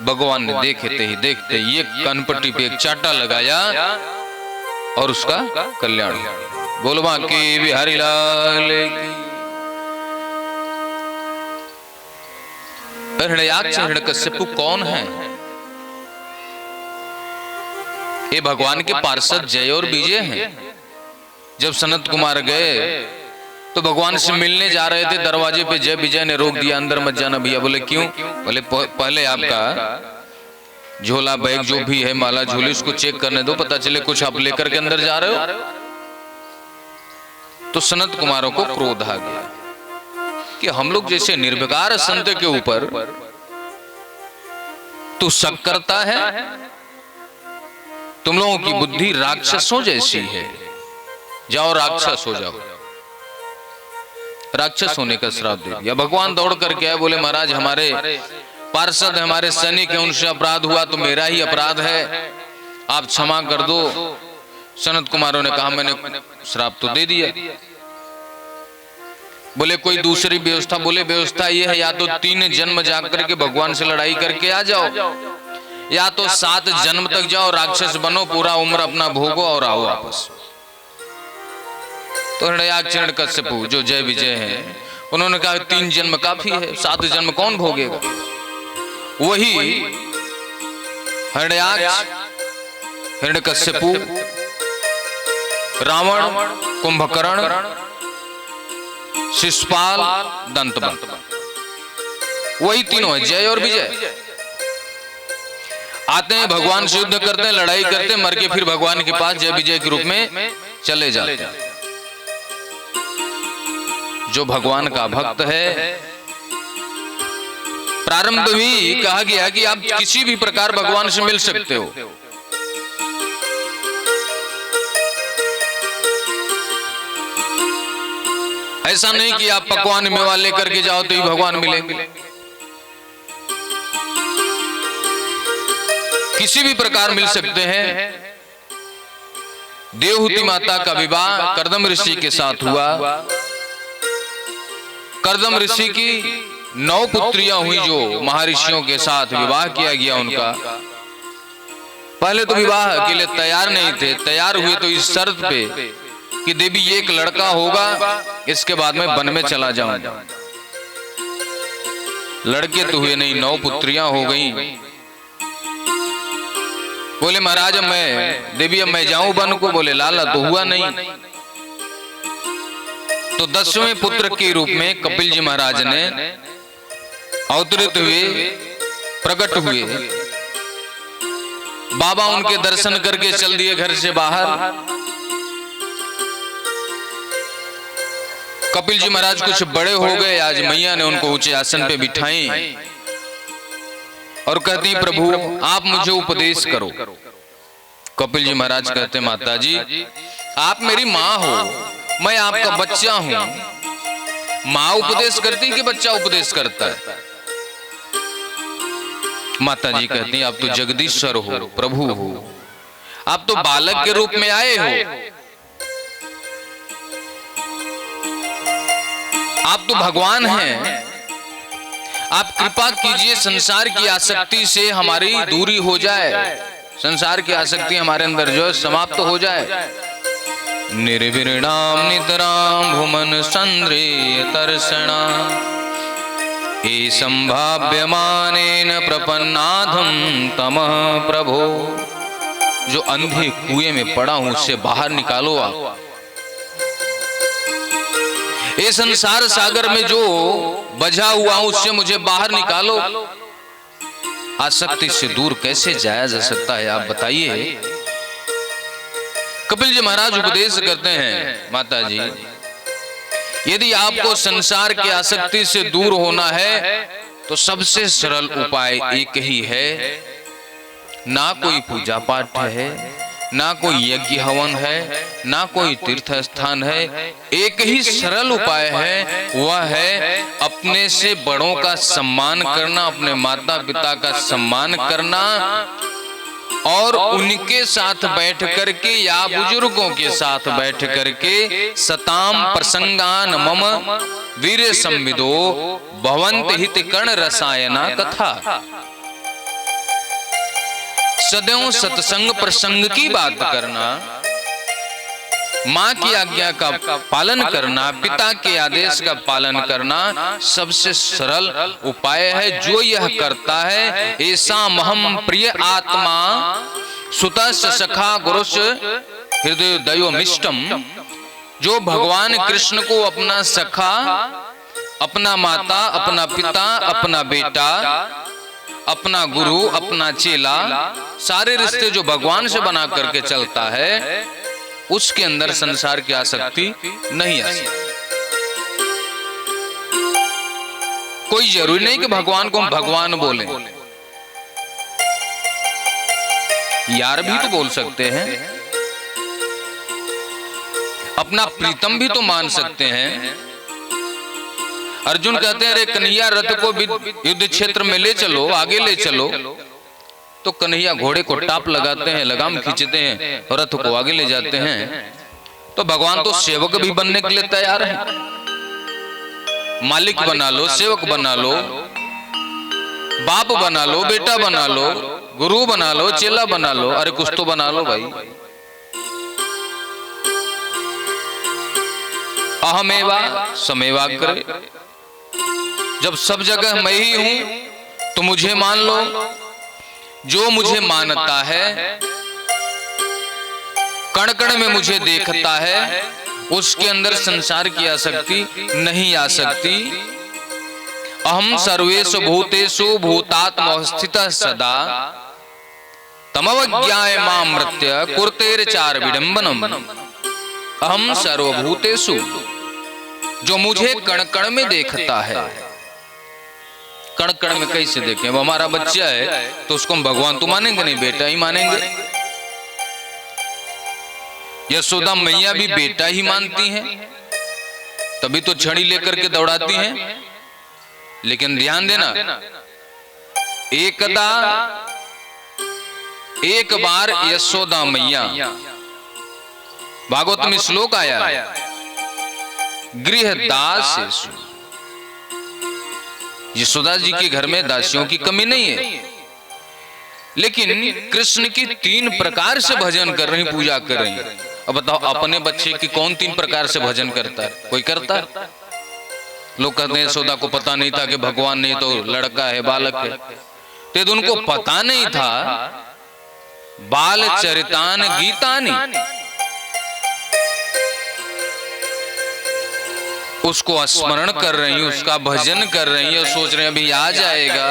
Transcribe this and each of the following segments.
भगवान ने देखते ही देखते ये कनपट्टी पे एक चाटा लगाया और उसका कल्याण। बोलो बांके बिहारी लाल की। हिरण्याक्ष हिरण्यकश्यप कौन है? ये भगवान के पार्षद जय और विजय हैं। जब सनत कुमार गए तो भगवान से मिलने जा रहे थे, दरवाजे पे जय विजय ने रोक दिया, अंदर मत जाना भैया। बोले क्यों? बोले पहले आपका झोला बैग जो भी है, माला झोली, उसको चेक करने दो, पता चले कुछ आप लेकर के अंदर जा रहे हो। तो सनत कुमारों को क्रोध आ गया कि हम लोग जैसे निर्विकार संत के ऊपर तू शक करता है? तुम लोगों की बुद्धि राक्षसों जैसी है, जाओ राक्षस हो जाओ। राक्षस होने का श्राप दे दिया। भगवान दौड़ करके आए, बोले महाराज हमारे पार्षद हमारे सैनिक है, उनसे अपराध हुआ तो मेरा ही अपराध है, आप क्षमा कर दो। सनत कुमारों ने कहा मैंने श्राप तो दे दिया। बोले कोई दूसरी व्यवस्था? बोले व्यवस्था ये है, या तो 3 जन्म जाकर के भगवान से लड़ाई करके आ जाओ, या तो 7 जन्म तक जाओ, राक्षस बनो, पूरा उम्र अपना भोगो और आओ वापस। तो हिरण्याक्ष हिरण्यकश्यप जो जय विजय है, उन्होंने कहा 3 जन्म काफी है, 7 जन्म कौन भोगेगा? वही हिरण्याक्ष हिरण्यकश्यप, रावण, कुंभकर्ण, शिशुपाल, दंतवंत, वही तीनों है, जय और विजय। आते हैं भगवान से युद्ध करते हैं, लड़ाई करते हैं, मर के फिर भगवान के पास जय विजय के रूप में चले जाते हैं। जो भगवान का भक्त है, प्रारंभ भी कहा गया कि आप किसी भी प्रकार भगवान से मिल सकते हो। ऐसा नहीं कि आप पकवान मेवा लेकर के जाओ तो ही भगवान मिलेंगे। किसी भी प्रकार मिल सकते हैं। देवहूति माता का विवाह कर्दम ऋषि के साथ हुआ। कर्दम ऋषि की 9 पुत्रियां हुई जो महर्षियों के साथ विवाह किया गया उनका। पहले तो विवाह के लिए तैयार नहीं थे, तैयार हुए तो इस शर्त पे कि देवी एक लड़का होगा, इसके बाद में वन में चला जाऊंगा। लड़के तो हुए नहीं, 9 पुत्रियां हो गई। बोले महाराज मैं देवी अब मैं जाऊं वन को? बोले लाला तो हुआ नहीं। तो 10वें पुत्र के रूप में कपिल जी महाराज ने अवतरित हुए, प्रकट हुए। बाबा उनके दर्शन करके चल दिए घर से बाहर। कपिल जी महाराज कुछ बड़े हो गए, आज मैया ने उनको ऊंचे आसन पे बिठाई और कहती प्रभु आप मुझे उपदेश करो। कपिल जी महाराज कहते माता जी आप मेरी माँ हो, मैं आपका बच्चा हूं। माँ उपदेश करती कि बच्चा उपदेश करता है? माता जी कहती आप तो जगदीश्वर हो, प्रभु हो, आप तो बालक के रूप में आए हो, आप तो भगवान हैं। आप कृपा कीजिए संसार की आसक्ति से हमारी दूरी हो जाए, संसार की आसक्ति हमारे अंदर जो समाप्त हो जाए। निर्विरणाम नितराम भुवन संद्रेय तर्षणा ए संभाव्यमानेन प्रपन्नाधम तमः प्रभो। जो अंधे कुएं में पड़ा हूं उससे बाहर निकालो आप। ये संसार सागर में जो बझा हुआ हूं उससे मुझे बाहर निकालो। आसक्ति से दूर कैसे जाया जा सकता है आप बताइए। कपिल जी महाराज उपदेश करते हैं माता जी यदि आपको संसार की आसक्ति से दूर होना है तो सबसे सरल उपाय एक ही है। ना कोई पूजा पाठ है, ना कोई यज्ञ हवन है, ना कोई तीर्थ स्थान है। एक ही सरल उपाय है, वह है अपने से बड़ों का सम्मान करना, अपने माता पिता का सम्मान करना और उनके साथ बैठ करके या बुजुर्गों के साथ बैठ करके सताम प्रसंगान मम वीर संविदो भवंत हित कर्ण रसायना कथा। सदैव सत्संग प्रसंग की बात करना, माँ की आज्ञा का पालन करना, पिता के आदेश का पालन करना सबसे सरल उपाय है। जो यह करता है ऐसा महम प्रिय आत्मा सुता सखा गुरुष हृदय दयोमिष्टम। जो भगवान कृष्ण को अपना सखा, अपना माता, अपना पिता, अपना बेटा, अपना गुरु, अपना चेला, सारे रिश्ते जो भगवान से बना करके चलता है, उसके अंदर संसार की आसक्ति नहीं आ सकती। कोई जरूरी नहीं कि भगवान को हम भगवान बोले, यार भी तो बोल सकते हैं, अपना प्रीतम भी तो मान सकते हैं। अर्जुन कहते हैं अरे कन्हैया रथ को युद्ध क्षेत्र में ले चलो, आगे ले चलो, तो कन्हैया घोड़े को टाप लगाते हैं, लगाम खींचते हैं और रथ को आगे ले जाते हैं। तो भगवान तो सेवक भी बनने के लिए तैयार है। मालिक बना लो, सेवक बना लो, बाप बना लो, बेटा बना लो, गुरु बना लो, चेला बना लो, अरे कुछ तो बना लो भाई। अहमेवा समेवाग्रे, जब सब जगह मैं ही हूं तो मुझे मान लो। जो मुझे मानता है, कण कण में मुझे देखता है, उसके अंदर संसार की आसक्ति नहीं आ सकती। अहम सर्वेषु भूतेषु भूतात्मस्थितः सदा तमवज्ञाय मामृत्य कुरुतेर्चार विडंबनम। अहम सर्वभूतेषु, जो मुझे कण कण में देखता है। कण कण में कैसे देखें? वो हमारा बच्चा है तो उसको हम भगवान तो मानेंगे नहीं, बेटा ही मानेंगे। यशोदा मैया भी बेटा ही मानती हैं, तभी तो छड़ी लेकर के दौड़ाती हैं। लेकिन ध्यान देना, एक बार यशोदा मैया, भागवत में श्लोक आया, गृहदासेषु, यशोदा जी के घर में दासियों की कमी नहीं है, लेकिन कृष्ण की 3 प्रकार से भजन कर रही, पूजा कर रही। अब बताओ अपने बच्चे की कौन 3 प्रकार से भजन करता है? कोई करता है? लोग कहते हैं यशोदा को पता नहीं था कि भगवान नहीं तो लड़का है, बालक है। तो उनको पता नहीं था। बाल चरितान गीतानि, उसको स्मरण कर रही, उसका भजन कर रही है, सोच रहे हैं अभी आ जाएगा,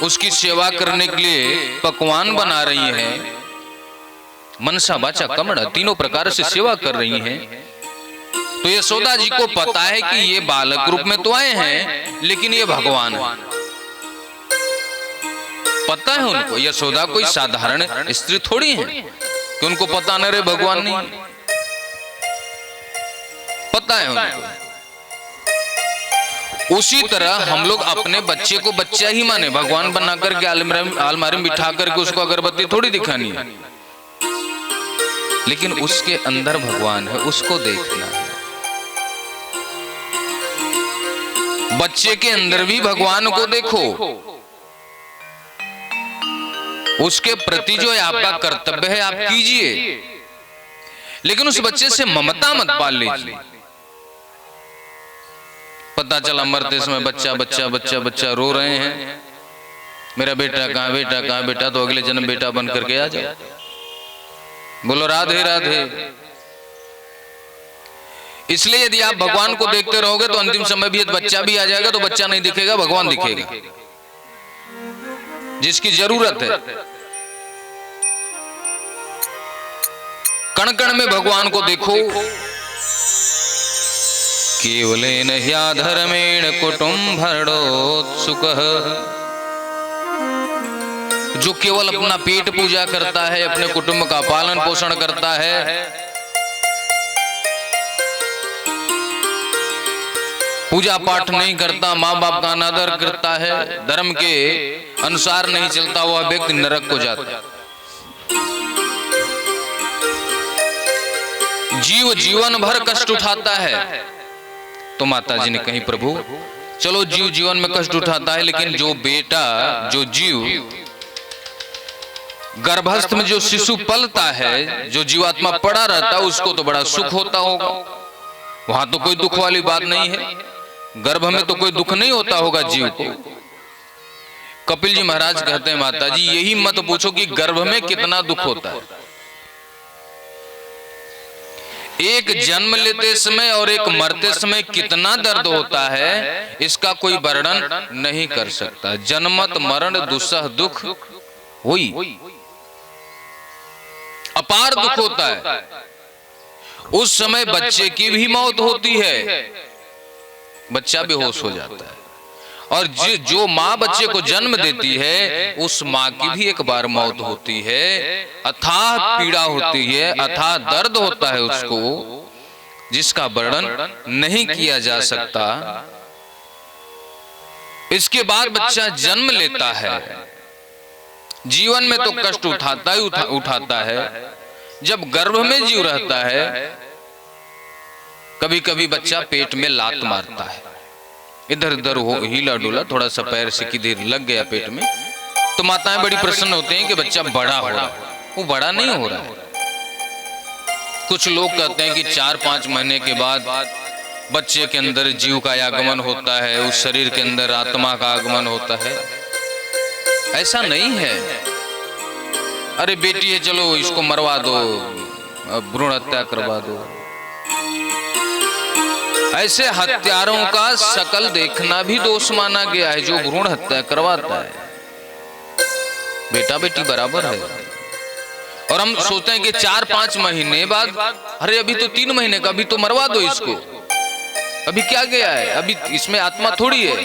उसकी सेवा करने के लिए पकवान बना रही है। मनसा वाचा कर्मणा, तीनों प्रकार से सेवा कर रही हैं। तो यशोदा जी को पता है कि ये बालक रूप में तो आए हैं, लेकिन ये भगवान है। पता है उनको, यशोदा कोई साधारण स्त्री थोड़ी है कि उनको पता न रहे भगवान नहीं, पता है उनको। उसी तरह हम लोग अपने बच्चे को बच्चा ही माने, भगवान बना करके अलमारी में बिठा करके उसको अगरबत्ती थोड़ी दिखानी है, लेकिन उसके अंदर भगवान है, उसको देखना है। बच्चे के अंदर भी भगवान को देखो, उसके प्रति जो है आपका कर्तव्य है आप कीजिए, लेकिन उस बच्चे से ममता मत पाल लीजिए। पता चला मरते समय बच्चा बच्चा बच्चा बच्चा रो रहे हैं, मेरा बेटा कहाँ, बेटा कहाँ, बेटा तो अगले जन्म बेटा बन करके आ जाए। बोलो राधे राधे। इसलिए यदि आप भगवान को देखते रहोगे तो अंतिम समय भी यदि बच्चा भी आ जाएगा तो बच्चा नहीं दिखेगा, भगवान दिखेगा, जिसकी जरूरत है। कण कण में भगवान को देखो। केवलेन ह्याधर्मेण कुटुम्भर्णोत्सुकः, जो केवल अपना पेट पूजा करता है, अपने कुटुंब का पालन पोषण करता है, पूजा पाठ नहीं करता, माँ बाप का अनादर करता है, धर्म के अनुसार नहीं चलता, वह व्यक्ति नरक को जाता है। जीव जीवन भर कष्ट उठाता है। तो माता जी ने कही प्रभु चलो जीव जीवन में कष्ट उठाता है, लेकिन जो बेटा, जो जीव गर्भस्थ में जो शिशु पलता है, जो जीवात्मा पड़ा रहता है, उसको तो बड़ा सुख होता होगा, वहां तो कोई दुख वाली बात नहीं है। गर्भ में तो कोई दुख नहीं होता होगा जीव को। कपिल जी महाराज कहते हैं माता जी यही मत पूछो कि गर्भ में कितना दुख होता है। एक जन्म लेते समय और एक मरते समय कितना दर्द होता है, इसका कोई वर्णन नहीं कर सकता। जन्मत मरण दुसह दुख हुई, अपार दुख होता है। उस समय बच्चे की भी मौत होती है, बच्चा बेहोश हो जाता है। और जो माँ बच्चे को जन्म देती है, उस माँ की भी एक बार मौत होती है। अथाह पीड़ा होती है, अथाह दर्द होता है उसको, जिसका वर्णन नहीं किया जा सकता। इसके बाद बच्चा जन्म लेता है, जीवन में तो कष्ट उठाता ही उठाता है। जब गर्भ में जीव रहता है, कभी कभी बच्चा पेट में लात मारता है, इधर उधर हो हिला डुला, थोड़ा सा पैर से किधर लग गया पेट में, तो माताएं बड़ी प्रसन्न होते हैं कि बच्चा बड़ा हो रहा है। वो बड़ा नहीं हो रहा है। कुछ लोग कहते हैं कि 4-5 महीने के बाद बच्चे के अंदर जीव का आगमन होता है, उस शरीर के अंदर आत्मा का आगमन होता है। ऐसा नहीं है। अरे बेटी है, चलो इसको मरवा दो, भ्रूण हत्या करवा दो। ऐसे हत्यारों का शकल देखना भी दोष माना गया है, जो भ्रूण हत्या करवाता है। बेटा बेटी बराबर है। और हम सोचते हैं कि 4-5 महीने बाद, अरे अभी तो 3 महीने का, अभी तो मरवा दो इसको, अभी क्या गया है, अभी इसमें आत्मा थोड़ी है।